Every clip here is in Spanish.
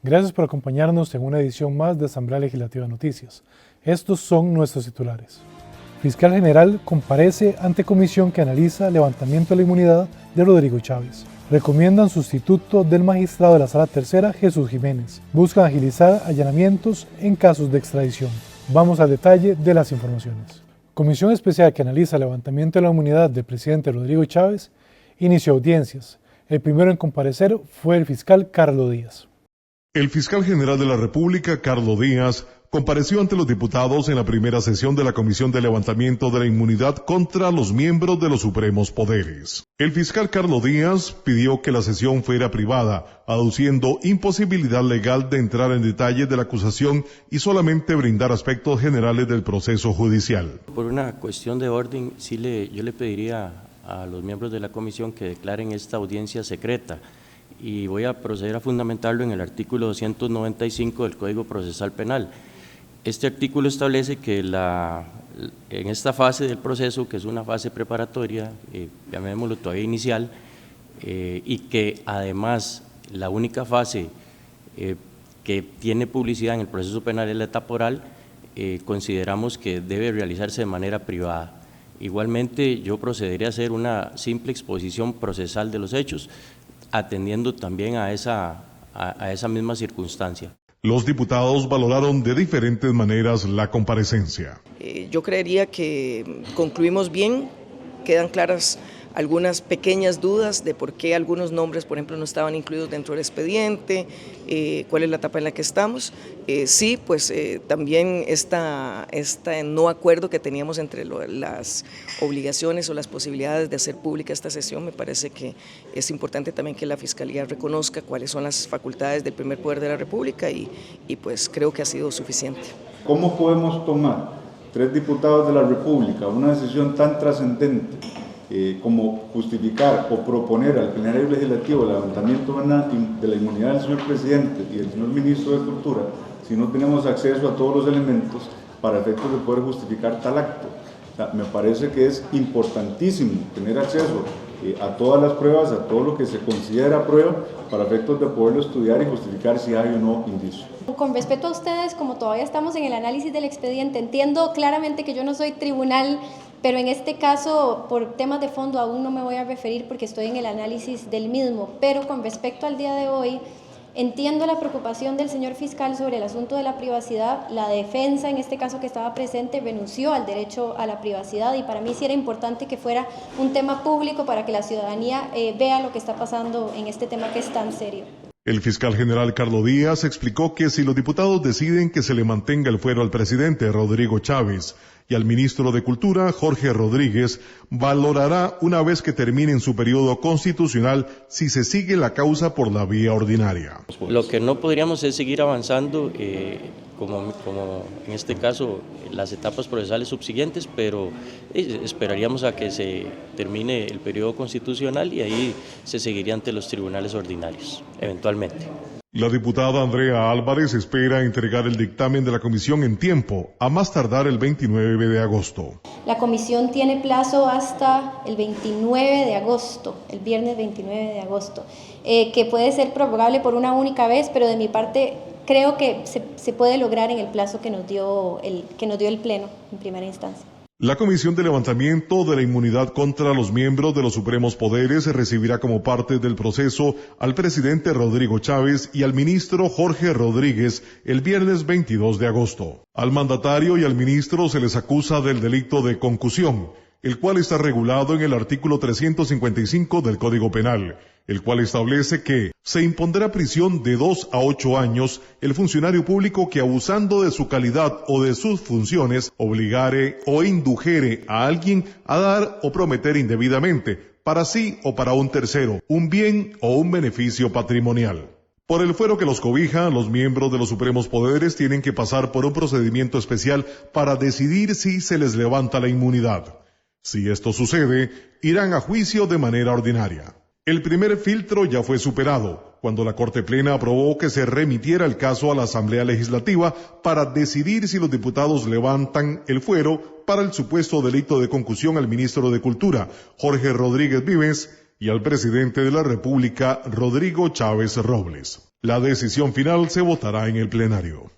Gracias por acompañarnos en una edición más de Asamblea Legislativa Noticias. Estos son nuestros titulares. Fiscal General comparece ante comisión que analiza levantamiento de la inmunidad de Rodrigo Chávez. Recomiendan sustituto del magistrado de la Sala Tercera, Jesús Jiménez. Buscan agilizar allanamientos en casos de extradición. Vamos al detalle de las informaciones. Comisión especial que analiza levantamiento de la inmunidad del presidente Rodrigo Chávez inició audiencias. El primero en comparecer fue el fiscal Carlos Díaz. El fiscal general de la República, Carlos Díaz, compareció ante los diputados en la primera sesión de la Comisión de Levantamiento de la Inmunidad contra los miembros de los supremos poderes. El fiscal Carlos Díaz pidió que la sesión fuera privada, aduciendo imposibilidad legal de entrar en detalles de la acusación y solamente brindar aspectos generales del proceso judicial. Por una cuestión de orden, yo le pediría a los miembros de la comisión que declaren esta audiencia secreta. Y voy a proceder a fundamentarlo en el artículo 295 del Código Procesal Penal. Este artículo establece que en esta fase del proceso, que es una fase preparatoria, llamémoslo todavía inicial, y que además la única fase que tiene publicidad en el proceso penal es la etapa oral, consideramos que debe realizarse de manera privada. Igualmente, yo procederé a hacer una simple exposición procesal de los hechos, atendiendo también a esa misma circunstancia. Los diputados valoraron de diferentes maneras la comparecencia. Yo creería que concluimos bien, quedan claras algunas pequeñas dudas de por qué algunos nombres, por ejemplo, no estaban incluidos dentro del expediente, cuál es la etapa en la que estamos. Sí, pues también este no acuerdo que teníamos entre las obligaciones o las posibilidades de hacer pública esta sesión, me parece que es importante también que la Fiscalía reconozca cuáles son las facultades del primer poder de la República y pues creo que ha sido suficiente. ¿Cómo podemos tomar 3 diputados de la República una decisión tan trascendente como justificar o proponer al plenario legislativo el levantamiento de la inmunidad del señor presidente y del señor ministro de Cultura si no tenemos acceso a todos los elementos para efectos de poder justificar tal acto? O sea, me parece que es importantísimo tener acceso a todas las pruebas, a todo lo que se considera prueba, para efectos de poderlo estudiar y justificar si hay o no indicios. Con respecto a ustedes, como todavía estamos en el análisis del expediente, entiendo claramente que yo no soy tribunal, pero en este caso, por temas de fondo, aún no me voy a referir porque estoy en el análisis del mismo. Pero con respecto al día de hoy, entiendo la preocupación del señor fiscal sobre el asunto de la privacidad. La defensa, en este caso que estaba presente, renunció al derecho a la privacidad y para mí sí era importante que fuera un tema público para que la ciudadanía vea lo que está pasando en este tema que es tan serio. El fiscal general Carlos Díaz explicó que si los diputados deciden que se le mantenga el fuero al presidente Rodrigo Chávez y al ministro de Cultura, Jorge Rodríguez, valorará una vez que termine su periodo constitucional si se sigue la causa por la vía ordinaria. Lo que no podríamos es seguir avanzando, como en este caso, las etapas procesales subsiguientes, pero esperaríamos a que se termine el periodo constitucional y ahí se seguiría ante los tribunales ordinarios, eventualmente. La diputada Andrea Álvarez espera entregar el dictamen de la comisión en tiempo, a más tardar el 29 de agosto. La comisión tiene plazo hasta el 29 de agosto, el viernes 29 de agosto, que puede ser prorrogable por una única vez, pero de mi parte creo que se puede lograr en el plazo que nos dio el Pleno en primera instancia. La Comisión de Levantamiento de la Inmunidad contra los miembros de los supremos poderes recibirá como parte del proceso al presidente Rodrigo Chávez y al ministro Jorge Rodríguez el viernes 22 de agosto. Al mandatario y al ministro se les acusa del delito de concusión, el cual está regulado en el artículo 355 del Código Penal, el cual establece que se impondrá prisión de 2 a 8 años el funcionario público que abusando de su calidad o de sus funciones obligare o indujere a alguien a dar o prometer indebidamente, para sí o para un tercero, un bien o un beneficio patrimonial. Por el fuero que los cobija, los miembros de los supremos poderes tienen que pasar por un procedimiento especial para decidir si se les levanta la inmunidad. Si esto sucede, irán a juicio de manera ordinaria. El primer filtro ya fue superado, cuando la Corte Plena aprobó que se remitiera el caso a la Asamblea Legislativa para decidir si los diputados levantan el fuero para el supuesto delito de concusión al ministro de Cultura, Jorge Rodríguez Vives, y al presidente de la República, Rodrigo Chávez Robles. La decisión final se votará en el plenario.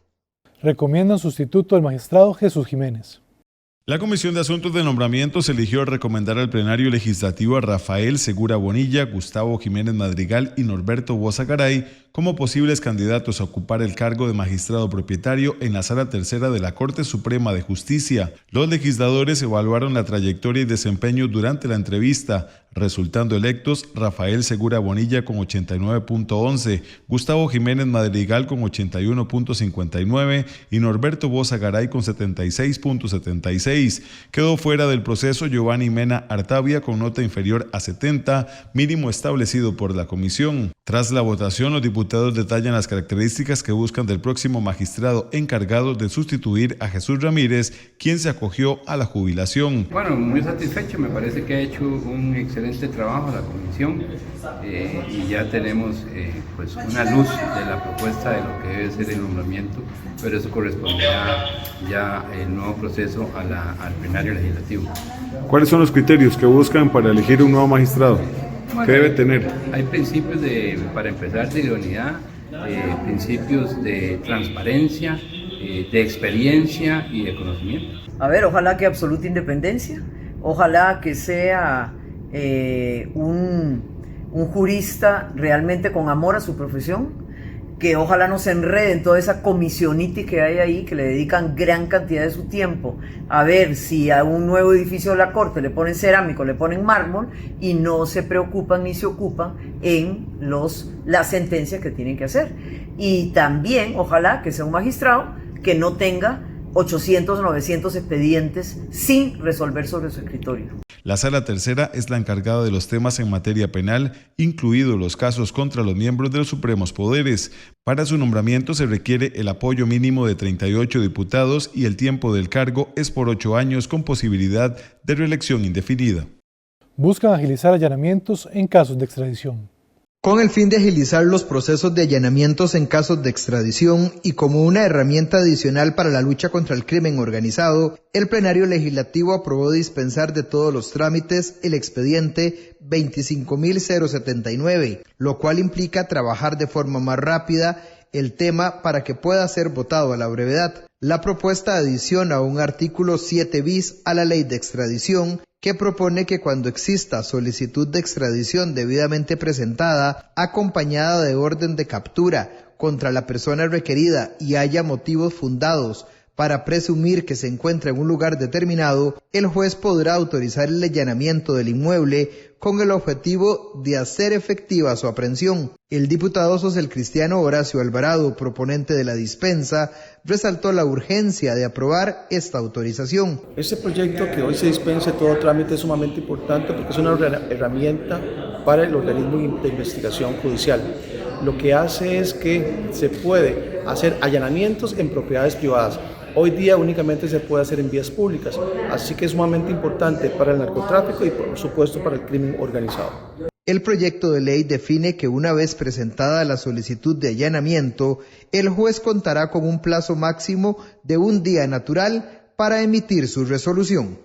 Recomiendan sustituto al magistrado Jesús Jiménez. La Comisión de Asuntos de Nombramientos eligió recomendar al plenario legislativo a Rafael Segura Bonilla, Gustavo Jiménez Madrigal y Norberto Boza Garay como posibles candidatos a ocupar el cargo de magistrado propietario en la Sala Tercera de la Corte Suprema de Justicia. Los legisladores evaluaron la trayectoria y desempeño durante la entrevista, resultando electos Rafael Segura Bonilla con 89.11, Gustavo Jiménez Madrigal con 81.59 y Norberto Boza Garay con 76.76. Quedó fuera del proceso Giovanni Mena Artavia con nota inferior a 70, mínimo establecido por la comisión. Tras la votación, los diputados detallan las características que buscan del próximo magistrado encargado de sustituir a Jesús Ramírez, quien se acogió a la jubilación. Bueno, muy satisfecho, me parece que ha hecho un excelente trabajo la comisión y ya tenemos pues una luz de la propuesta de lo que debe ser el nombramiento, pero eso corresponderá ya el nuevo proceso al plenario legislativo. ¿Cuáles son los criterios que buscan para elegir un nuevo magistrado? Bueno, ¿qué debe tener? Hay principios para empezar, de idoneidad, principios de transparencia, de experiencia y de conocimiento. A ver, ojalá que absoluta independencia, ojalá que sea un jurista realmente con amor a su profesión, que ojalá no se enrede en toda esa comisionitis que hay ahí, que le dedican gran cantidad de su tiempo a ver si a un nuevo edificio de la Corte le ponen cerámico, le ponen mármol y no se preocupan ni se ocupan en las sentencias que tienen que hacer. Y también ojalá que sea un magistrado que no tenga 800 o 900 expedientes sin resolver sobre su escritorio. La Sala Tercera es la encargada de los temas en materia penal, incluidos los casos contra los miembros de los supremos poderes. Para su nombramiento se requiere el apoyo mínimo de 38 diputados y el tiempo del cargo es por 8 años con posibilidad de reelección indefinida. Buscan agilizar allanamientos en casos de extradición. Con el fin de agilizar los procesos de allanamientos en casos de extradición y como una herramienta adicional para la lucha contra el crimen organizado, el plenario legislativo aprobó dispensar de todos los trámites el expediente 25.079, lo cual implica trabajar de forma más rápida el tema para que pueda ser votado a la brevedad. La propuesta adiciona un artículo 7 bis a la ley de extradición que propone que cuando exista solicitud de extradición debidamente presentada, acompañada de orden de captura contra la persona requerida y haya motivos fundados para presumir que se encuentra en un lugar determinado, el juez podrá autorizar el allanamiento del inmueble con el objetivo de hacer efectiva su aprehensión. El diputado socialcristiano Horacio Alvarado, proponente de la dispensa, resaltó la urgencia de aprobar esta autorización. Este proyecto que hoy se dispense todo trámite es sumamente importante porque es una herramienta para el organismo de investigación judicial. Lo que hace es que se puede hacer allanamientos en propiedades privadas. Hoy día únicamente se puede hacer en vías públicas, así que es sumamente importante para el narcotráfico y por supuesto para el crimen organizado. El proyecto de ley define que una vez presentada la solicitud de allanamiento, el juez contará con un plazo máximo de un día natural para emitir su resolución.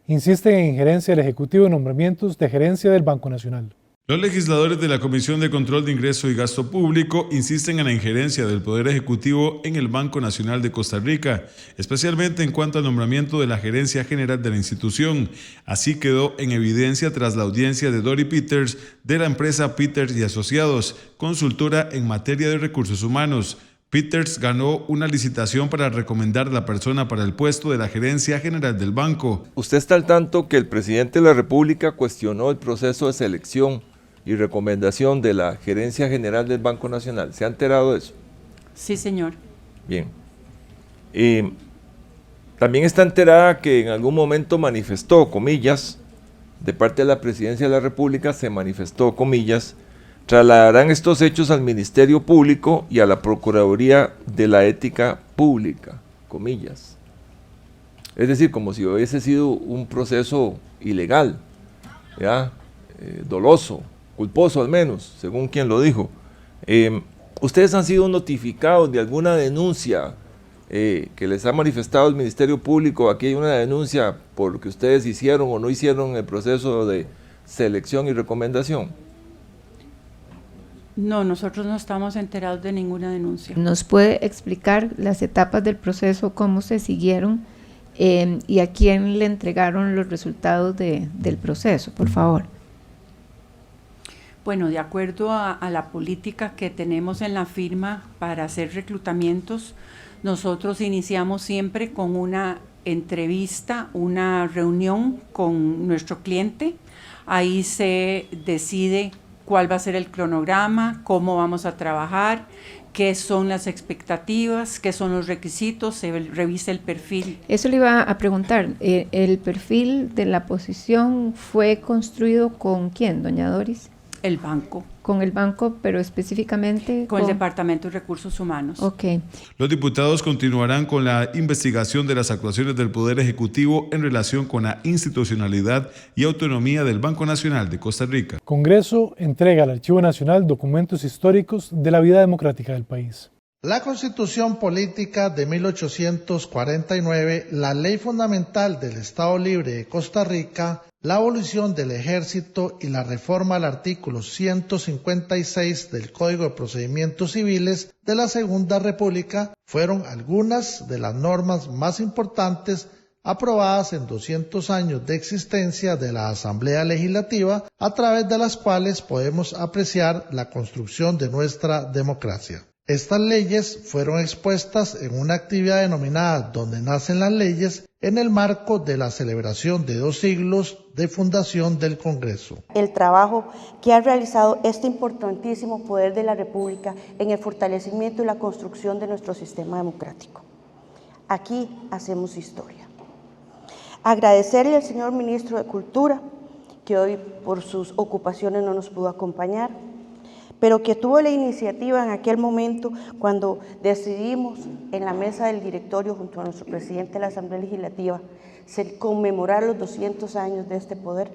Insisten en injerencia del Ejecutivo en nombramientos de gerencia del Banco Nacional. Los legisladores de la Comisión de Control de Ingreso y Gasto Público insisten en la injerencia del Poder Ejecutivo en el Banco Nacional de Costa Rica, especialmente en cuanto al nombramiento de la gerencia general de la institución. Así quedó en evidencia tras la audiencia de Dory Peters de la empresa Peters y Asociados, consultora en materia de recursos humanos. Peters ganó una licitación para recomendar la persona para el puesto de la gerencia general del banco. ¿Usted está al tanto que el presidente de la República cuestionó el proceso de selección y recomendación de la gerencia general del Banco Nacional? ¿Se ha enterado de eso? Sí, señor. Bien. También está enterada que en algún momento manifestó, comillas, de parte de la Presidencia de la República, se manifestó, comillas, trasladarán estos hechos al Ministerio Público y a la Procuraduría de la Ética Pública, comillas. Es decir, como si hubiese sido un proceso ilegal, ¿ya? Doloso, culposo al menos, según quien lo dijo. ¿Ustedes han sido notificados de alguna denuncia que les ha manifestado el Ministerio Público? Aquí hay una denuncia por lo que ustedes hicieron o no hicieron el proceso de selección y recomendación? No, nosotros no estamos enterados de ninguna denuncia. ¿Nos puede explicar las etapas del proceso, cómo se siguieron y a quién le entregaron los resultados del proceso, por favor? Bueno, de acuerdo a la política que tenemos en la firma para hacer reclutamientos, nosotros iniciamos siempre con una entrevista, una reunión con nuestro cliente. Ahí se decide cuál va a ser el cronograma, cómo vamos a trabajar, qué son las expectativas, qué son los requisitos, se revisa el perfil. Eso le iba a preguntar, ¿el perfil de la posición fue construido con quién, doña Doris? El banco. Con el banco, pero específicamente con el Departamento de Recursos Humanos. Ok. Los diputados continuarán con la investigación de las actuaciones del Poder Ejecutivo en relación con la institucionalidad y autonomía del Banco Nacional de Costa Rica. Congreso entrega al Archivo Nacional documentos históricos de la vida democrática del país. La Constitución Política de 1849, la Ley Fundamental del Estado Libre de Costa Rica, la abolición del Ejército y la reforma al artículo 156 del Código de Procedimientos Civiles de la Segunda República fueron algunas de las normas más importantes aprobadas en 200 años de existencia de la Asamblea Legislativa, a través de las cuales podemos apreciar la construcción de nuestra democracia. Estas leyes fueron expuestas en una actividad denominada Donde nacen las leyes, en el marco de la celebración de 2 siglos de fundación del Congreso. El trabajo que ha realizado este importantísimo poder de la República en el fortalecimiento y la construcción de nuestro sistema democrático. Aquí hacemos historia. Agradecerle al señor Ministro de Cultura, que hoy por sus ocupaciones no nos pudo acompañar, pero que tuvo la iniciativa en aquel momento cuando decidimos en la mesa del directorio junto a nuestro presidente de la Asamblea Legislativa conmemorar los 200 años de este poder.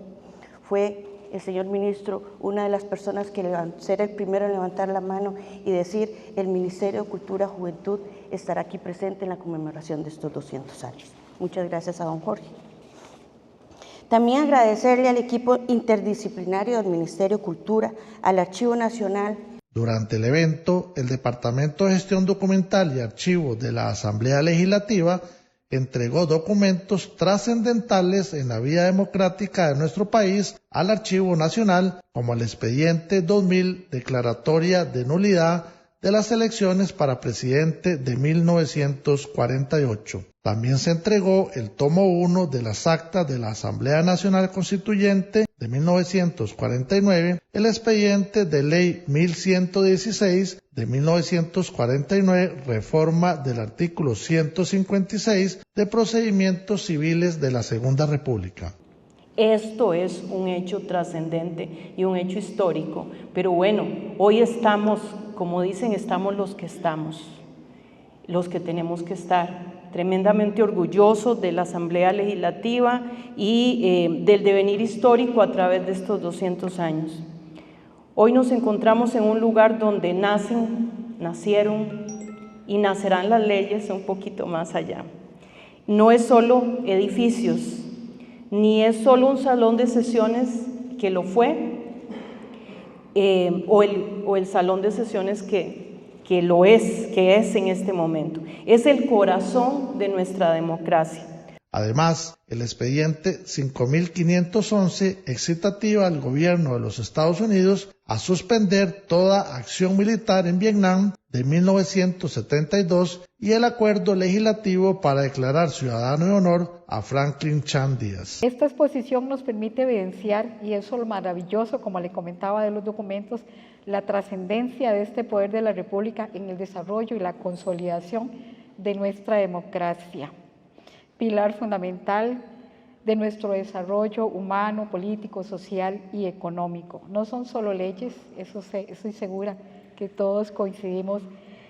Fue el señor ministro una de las personas que será el primero en levantar la mano y decir: el Ministerio de Cultura y Juventud estará aquí presente en la conmemoración de estos 200 años. Muchas gracias a don Jorge. También agradecerle al equipo interdisciplinario del Ministerio de Cultura, al Archivo Nacional. Durante el evento, el Departamento de Gestión Documental y Archivo de la Asamblea Legislativa entregó documentos trascendentales en la vida democrática de nuestro país al Archivo Nacional, como el expediente 2000, declaratoria de nulidad de las elecciones para presidente de 1948. También se entregó el tomo 1 de las actas de la Asamblea Nacional Constituyente de 1949, el expediente de ley 1116 de 1949, reforma del artículo 156 de procedimientos civiles de la Segunda República. Esto es un hecho trascendente y un hecho histórico, pero bueno, hoy estamos, como dicen, estamos los que tenemos que estar. Tremendamente orgullosos de la Asamblea Legislativa y del devenir histórico a través de estos 200 años. Hoy nos encontramos en un lugar donde nacieron y nacerán las leyes un poquito más allá. No es solo edificios, ni es solo un salón de sesiones que lo fue, o el salón de sesiones que es en este momento. Es el corazón de nuestra democracia. Además, el expediente 5511 excitativa al gobierno de los Estados Unidos a suspender toda acción militar en Vietnam de 1972 y el acuerdo legislativo para declarar ciudadano de honor a Franklin Chan Díaz. Esta exposición nos permite evidenciar, y eso es lo maravilloso, como le comentaba, de los documentos, la trascendencia de este poder de la República en el desarrollo y la consolidación de nuestra democracia, pilar fundamental de nuestro desarrollo humano, político, social y económico. No son solo leyes, estoy segura que todos coincidimos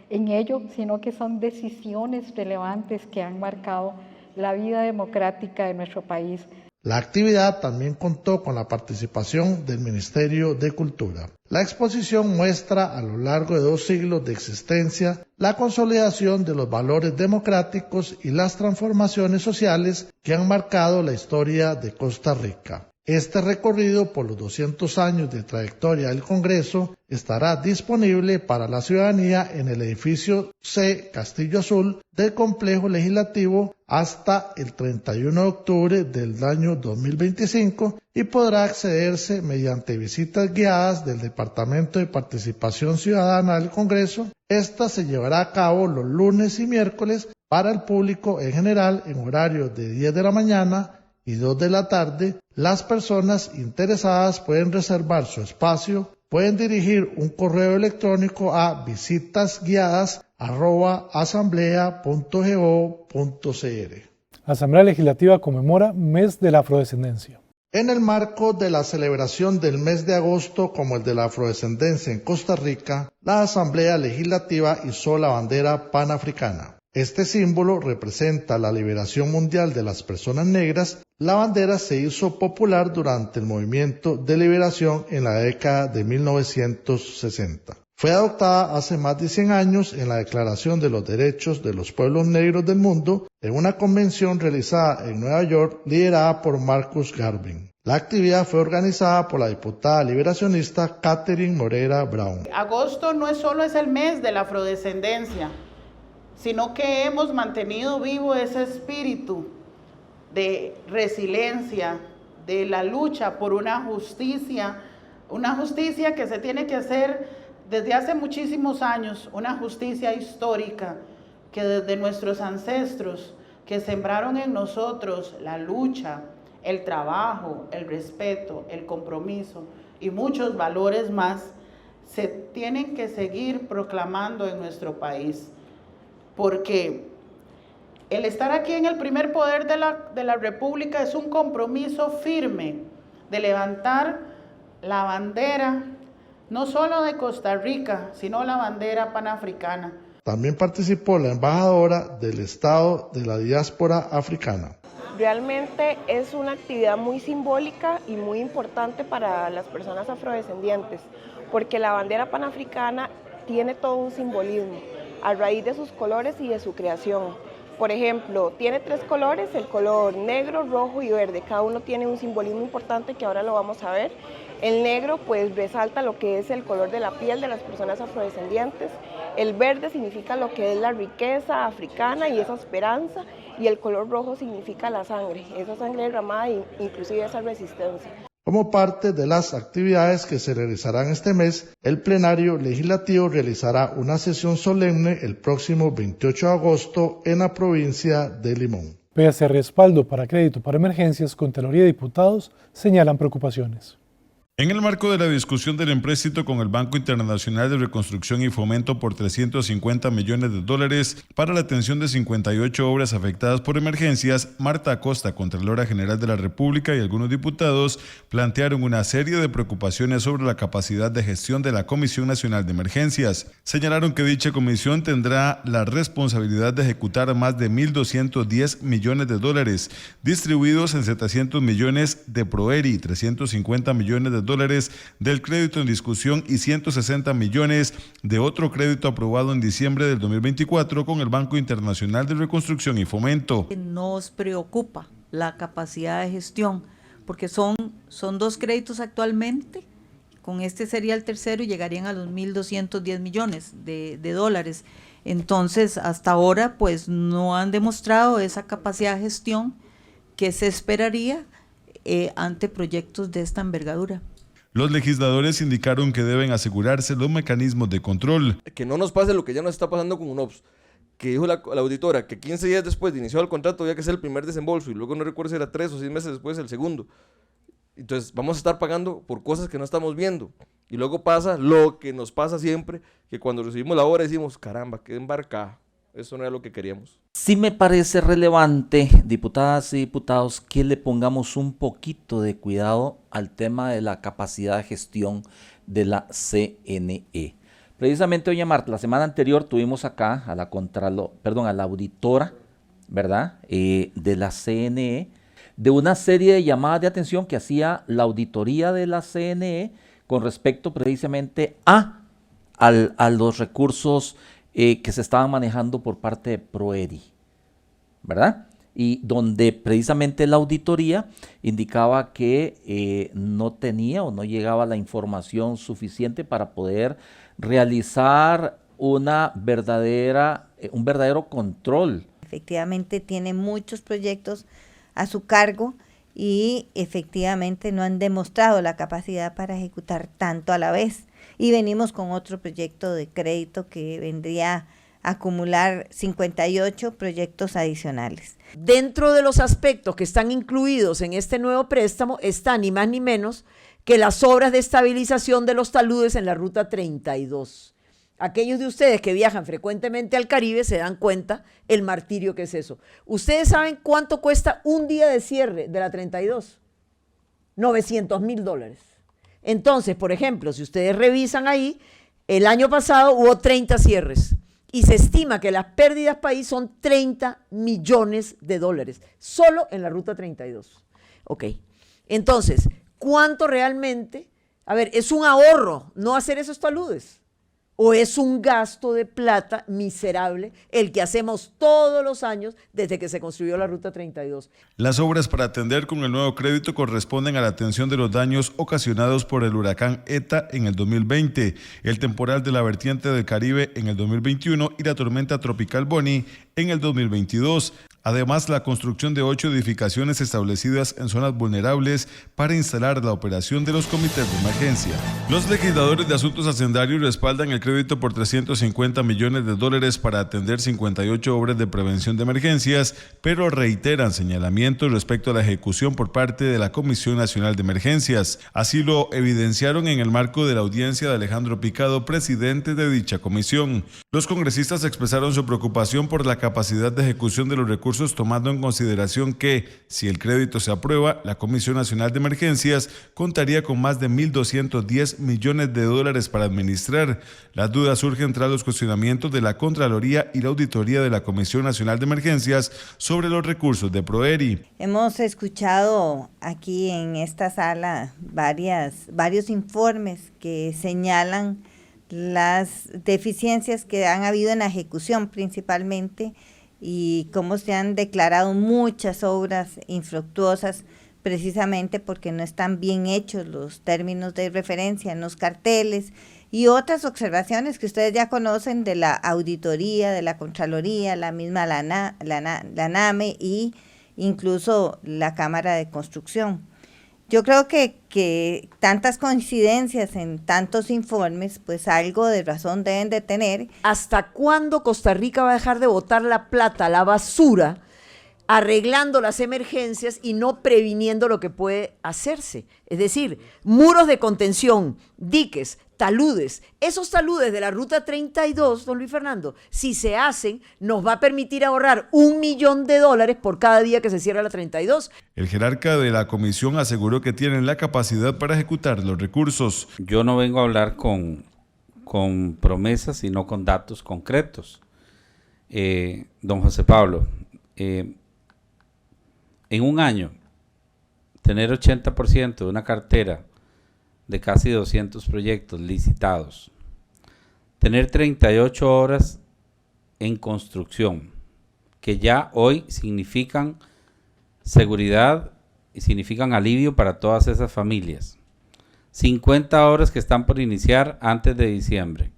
en ello, sino que son decisiones relevantes que han marcado la vida democrática de nuestro país. La actividad también contó con la participación del Ministerio de Cultura. La exposición muestra a lo largo de 2 siglos de existencia la consolidación de los valores democráticos y las transformaciones sociales que han marcado la historia de Costa Rica. Este recorrido por los 200 años de trayectoria del Congreso estará disponible para la ciudadanía en el edificio C Castillo Azul del Complejo Legislativo hasta el 31 de octubre del año 2025 y podrá accederse mediante visitas guiadas del Departamento de Participación Ciudadana del Congreso. Esta se llevará a cabo los lunes y miércoles para el público en general en horario de 10 de la mañana y 2 de la tarde. Las personas interesadas pueden reservar su espacio, pueden dirigir un correo electrónico a visitasguiadas@asamblea.go.cr. Asamblea Legislativa conmemora Mes de la Afrodescendencia. En el marco de la celebración del mes de agosto como el de la afrodescendencia en Costa Rica, la Asamblea Legislativa izó la bandera panafricana. Este símbolo representa la liberación mundial de las personas negras. La bandera se hizo popular durante el movimiento de liberación en la década de 1960. Fue adoptada hace más de 100 años en la Declaración de los Derechos de los Pueblos Negros del Mundo en una convención realizada en Nueva York liderada por Marcus Garvey. La actividad fue organizada por la diputada liberacionista Catherine Morera Brown. Agosto no solo es el mes de la afrodescendencia, sino que hemos mantenido vivo ese espíritu de resiliencia, de la lucha por una justicia que se tiene que hacer desde hace muchísimos años, una justicia histórica que desde nuestros ancestros que sembraron en nosotros la lucha, el trabajo, el respeto, el compromiso y muchos valores más, se tienen que seguir proclamando en nuestro país. Porque el estar aquí en el primer poder de la República es un compromiso firme de levantar la bandera, no solo de Costa Rica, sino la bandera panafricana. También participó la embajadora del Estado de la Diáspora Africana. Realmente es una actividad muy simbólica y muy importante para las personas afrodescendientes, porque la bandera panafricana tiene todo un simbolismo a raíz de sus colores y de su creación. Por ejemplo, tiene 3 colores, el color negro, rojo y verde. Cada uno tiene un simbolismo importante que ahora lo vamos a ver. El negro pues resalta lo que es el color de la piel de las personas afrodescendientes. El verde significa lo que es la riqueza africana y esa esperanza. Y el color rojo significa la sangre, esa sangre derramada e inclusive esa resistencia. Como parte de las actividades que se realizarán este mes, el plenario legislativo realizará una sesión solemne el próximo 28 de agosto en la provincia de Limón. Pese a respaldo para crédito para emergencias, Contraloría y diputados señalan preocupaciones. En el marco de la discusión del empréstito con el Banco Internacional de Reconstrucción y Fomento por $350 millones para la atención de 58 obras afectadas por emergencias, Marta Acosta, Contralora General de la República, y algunos diputados plantearon una serie de preocupaciones sobre la capacidad de gestión de la Comisión Nacional de Emergencias. Señalaron que dicha comisión tendrá la responsabilidad de ejecutar más de $1.210 millones, distribuidos en 700 millones de ProERI, 350 millones del crédito en discusión y 160 millones de otro crédito aprobado en diciembre del 2024 con el Banco Internacional de Reconstrucción y Fomento. Nos preocupa la capacidad de gestión porque son 2 créditos actualmente, con este sería el tercero y llegarían a los 1.210 millones de dólares. Entonces, hasta ahora pues no han demostrado esa capacidad de gestión que se esperaría ante proyectos de esta envergadura. Los legisladores indicaron que deben asegurarse los mecanismos de control. Que no nos pase lo que ya nos está pasando con UNOPS, que dijo la auditora que 15 días después de iniciar el contrato había que hacer el primer desembolso y luego no recuerdo si era 3 o 6 meses después el segundo. Entonces vamos a estar pagando por cosas que no estamos viendo. Y luego pasa lo que nos pasa siempre, que cuando recibimos la obra decimos, caramba, qué embarcada. Eso no era lo que queríamos. Sí me parece relevante, diputadas y diputados, que le pongamos un poquito de cuidado al tema de la capacidad de gestión de la CNE. Precisamente, doña Marta, la semana anterior tuvimos acá a la auditora, ¿verdad?, de la CNE, de una serie de llamadas de atención que hacía la auditoría de la CNE con respecto precisamente a los recursos que se estaban manejando por parte de ProERI, ¿verdad? y donde precisamente la auditoría indicaba que no tenía o no llegaba la información suficiente para poder realizar un verdadero control. Efectivamente tiene muchos proyectos a su cargo y efectivamente no han demostrado la capacidad para ejecutar tanto a la vez. Y venimos con otro proyecto de crédito que vendría a acumular 58 proyectos adicionales. Dentro de los aspectos que están incluidos en este nuevo préstamo está ni más ni menos que las obras de estabilización de los taludes en la Ruta 32. Aquellos de ustedes que viajan frecuentemente al Caribe se dan cuenta el martirio que es eso. ¿Ustedes saben cuánto cuesta un día de cierre de la 32? $900,000. Entonces, por ejemplo, si ustedes revisan ahí, el año pasado hubo 30 cierres y se estima que las pérdidas país son $30 millones, solo en la Ruta 32. Ok, entonces, ¿cuánto realmente? A ver, ¿es un ahorro no hacer esos taludes? ¿O es un gasto de plata miserable el que hacemos todos los años desde que se construyó la Ruta 32? Las obras para atender con el nuevo crédito corresponden a la atención de los daños ocasionados por el huracán ETA en el 2020, el temporal de la vertiente del Caribe en el 2021 y la tormenta tropical Bonnie en el 2022. Además, la construcción de 8 edificaciones establecidas en zonas vulnerables para instalar la operación de los comités de emergencia. Los legisladores de asuntos hacendarios respaldan el crédito por $350 millones para atender 58 obras de prevención de emergencias, pero reiteran señalamientos respecto a la ejecución por parte de la Comisión Nacional de Emergencias. Así lo evidenciaron en el marco de la audiencia de Alejandro Picado, presidente de dicha comisión. Los congresistas expresaron su preocupación por la capacidad de ejecución de los recursos, tomando en consideración que, si el crédito se aprueba, la Comisión Nacional de Emergencias contaría con más de $1.210 millones para administrar. Las dudas surgen tras los cuestionamientos de la Contraloría y la Auditoría de la Comisión Nacional de Emergencias sobre los recursos de Proeri. Hemos escuchado aquí en esta sala varios informes que señalan las deficiencias que han habido en la ejecución principalmente, y cómo se han declarado muchas obras infructuosas precisamente porque no están bien hechos los términos de referencia en los carteles, y otras observaciones que ustedes ya conocen de la auditoría, de la Contraloría, la misma la NAME y incluso la Cámara de Construcción. Yo creo que tantas coincidencias en tantos informes, pues algo de razón deben de tener. ¿Hasta cuándo Costa Rica va a dejar de botar la plata, la basura, arreglando las emergencias y no previniendo lo que puede hacerse? Es decir, muros de contención, diques, taludes. Esos taludes de la Ruta 32, don Luis Fernando, si se hacen, nos va a permitir ahorrar $1 millón por cada día que se cierra la 32. El jerarca de la comisión aseguró que tienen la capacidad para ejecutar los recursos. Yo no vengo a hablar con promesas, sino con datos concretos. Don José Pablo, en un año, tener 80% de una cartera de casi 200 proyectos licitados, tener 38 horas en construcción, que ya hoy significan seguridad y significan alivio para todas esas familias, 50 horas que están por iniciar antes de diciembre,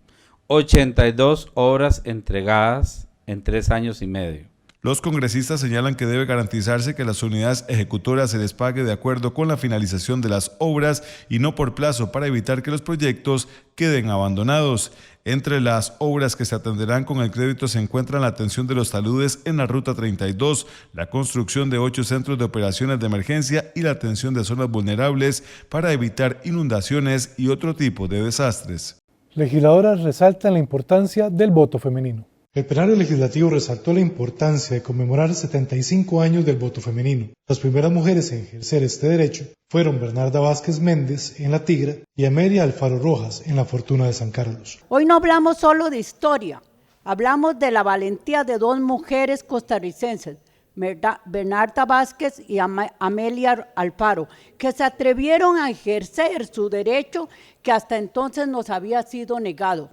82 horas entregadas en 3 años y medio. Los congresistas señalan que debe garantizarse que las unidades ejecutoras se les pague de acuerdo con la finalización de las obras y no por plazo, para evitar que los proyectos queden abandonados. Entre las obras que se atenderán con el crédito se encuentran la atención de los taludes en la Ruta 32, la construcción de 8 centros de operaciones de emergencia y la atención de zonas vulnerables para evitar inundaciones y otro tipo de desastres. Legisladoras resaltan la importancia del voto femenino. El plenario legislativo resaltó la importancia de conmemorar 75 años del voto femenino. Las primeras mujeres en ejercer este derecho fueron Bernarda Vázquez Méndez en La Tigra y Amelia Alfaro Rojas en La Fortuna de San Carlos. Hoy no hablamos solo de historia, hablamos de la valentía de 2 mujeres costarricenses, Bernarda Vázquez y Amelia Alfaro, que se atrevieron a ejercer su derecho que hasta entonces nos había sido negado.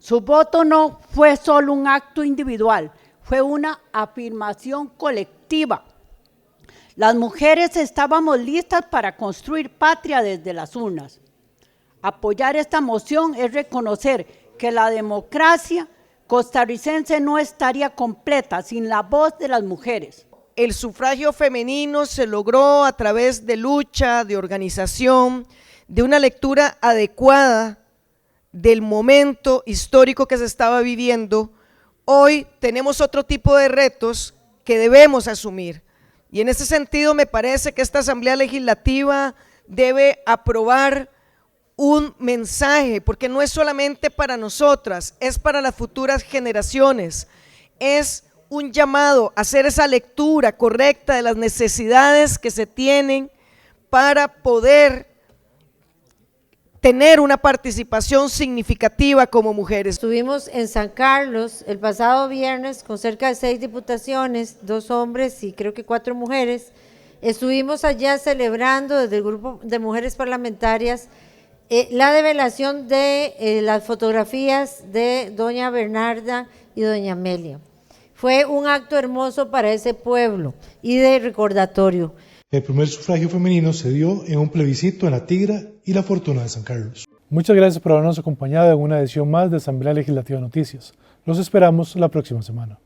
Su voto no fue solo un acto individual, fue una afirmación colectiva colectiva. Las mujeres estábamos listas para construir patria desde las urnas. Apoyar esta moción es reconocer que la democracia costarricense no estaría completa sin la voz de las mujeres. El sufragio femenino se logró a través de lucha, de organización, de una lectura adecuada del momento histórico que se estaba viviendo. Hoy tenemos otro tipo de retos que debemos asumir. Y en ese sentido me parece que esta Asamblea Legislativa debe aprobar un mensaje, porque no es solamente para nosotras, es para las futuras generaciones, es un llamado a hacer esa lectura correcta de las necesidades que se tienen para poder tener una participación significativa como mujeres. Estuvimos en San Carlos el pasado viernes con cerca de 6 diputaciones, 2 hombres y creo que 4 mujeres. Estuvimos allá celebrando desde el grupo de mujeres parlamentarias la develación de las fotografías de doña Bernarda y doña Amelia. Fue un acto hermoso para ese pueblo y de recordatorio. El primer sufragio femenino se dio en un plebiscito en La Tigra y La Fortuna de San Carlos. Muchas gracias por habernos acompañado en una edición más de Asamblea Legislativa Noticias. Los esperamos la próxima semana.